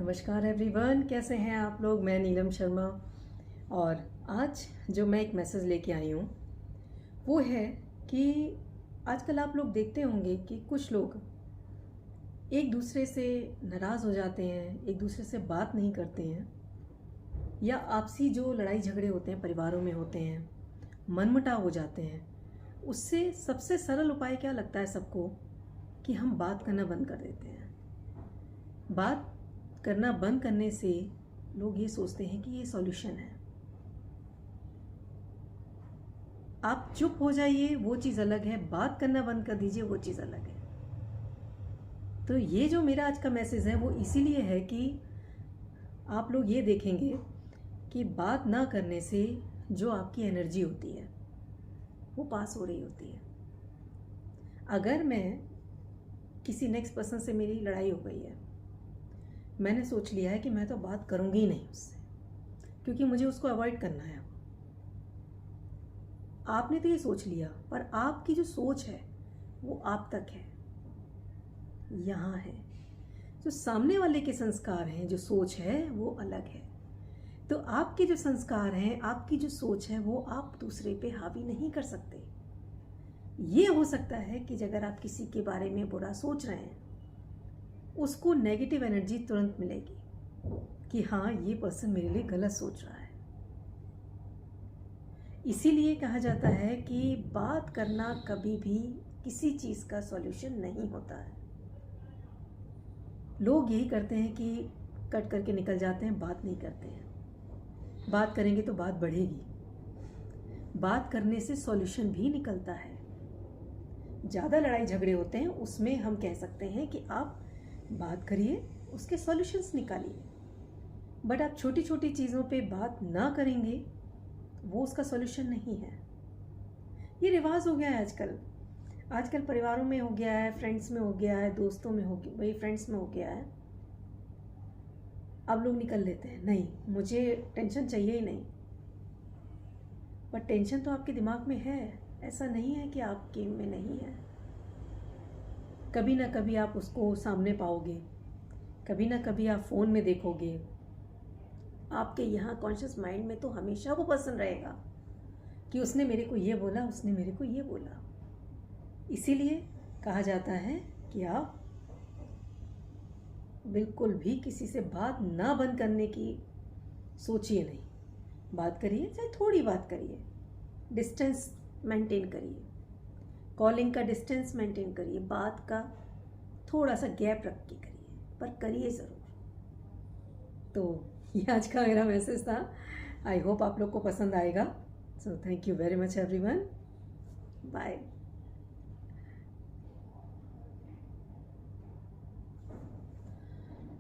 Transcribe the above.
नमस्कार एवरीवन, कैसे हैं आप लोग। मैं नीलम शर्मा और आज जो मैं एक मैसेज लेके आई हूँ वो है कि आजकल आप लोग देखते होंगे कि कुछ लोग एक दूसरे से नाराज़ हो जाते हैं, एक दूसरे से बात नहीं करते हैं, या आपसी जो लड़ाई झगड़े होते हैं परिवारों में होते हैं, मनमुटाव हो जाते हैं। उससे सबसे सरल उपाय क्या लगता है सबको कि हम बात करना बंद कर देते हैं। बात करना बंद करने से लोग ये सोचते हैं कि ये सॉल्यूशन है। आप चुप हो जाइए वो चीज़ अलग है, बात करना बंद कर दीजिए वो चीज़ अलग है। तो ये जो मेरा आज का मैसेज है वो इसीलिए है कि आप लोग ये देखेंगे कि बात ना करने से जो आपकी एनर्जी होती है वो पास हो रही होती है। अगर मैं किसी नेक्स्ट पर्सन से मेरी लड़ाई हो गई है, मैंने सोच लिया है कि मैं तो बात करूंगी ही नहीं उससे, क्योंकि मुझे उसको अवॉइड करना है। आपने तो ये सोच लिया, पर आपकी जो सोच है वो आप तक है, यहाँ है। जो सामने वाले के संस्कार हैं, जो सोच है वो अलग है। तो आपके जो संस्कार हैं, आपकी जो सोच है वो आप दूसरे पे हावी नहीं कर सकते। ये हो सकता है कि अगर आप किसी के बारे में बुरा सोच रहे हैं, उसको नेगेटिव एनर्जी तुरंत मिलेगी कि हाँ, ये पर्सन मेरे लिए गलत सोच रहा है। इसीलिए कहा जाता है कि बात करना कभी भी किसी चीज़ का सॉल्यूशन नहीं होता है। लोग यही करते हैं कि कट करके निकल जाते हैं, बात नहीं करते हैं। बात करेंगे तो बात बढ़ेगी। बात करने से सॉल्यूशन भी निकलता है। ज़्यादा लड़ाई झगड़े होते हैं, उसमें हम कह सकते हैं कि आप बात करिए, उसके सॉल्यूशंस निकालिए। बट आप छोटी छोटी चीज़ों पे बात ना करेंगे, वो उसका सॉल्यूशन नहीं है। ये रिवाज हो गया है आजकल परिवारों में हो गया है, फ्रेंड्स में हो गया है, दोस्तों में हो गया, वही फ्रेंड्स में हो गया है। अब लोग निकल लेते हैं, नहीं मुझे टेंशन चाहिए ही नहीं। पर टेंशन तो आपके दिमाग में है, ऐसा नहीं है कि आपके में नहीं है। कभी ना कभी आप उसको सामने पाओगे, कभी ना कभी आप फ़ोन में देखोगे। आपके यहाँ कॉन्शियस माइंड में तो हमेशा वो पर्सन रहेगा कि उसने मेरे को ये बोला, उसने मेरे को ये बोला। इसीलिए कहा जाता है कि आप बिल्कुल भी किसी से बात ना बंद करने की सोचिए नहीं। बात करिए, चाहे थोड़ी बात करिए, डिस्टेंस मेंटेन करिए, कॉलिंग का डिस्टेंस मेंटेन करिए, बात का थोड़ा सा गैप रख के करिए, पर करिए ज़रूर। तो ये आज का मेरा मैसेज था। आई होप आप लोग को पसंद आएगा। So thank you very much everyone. Bye.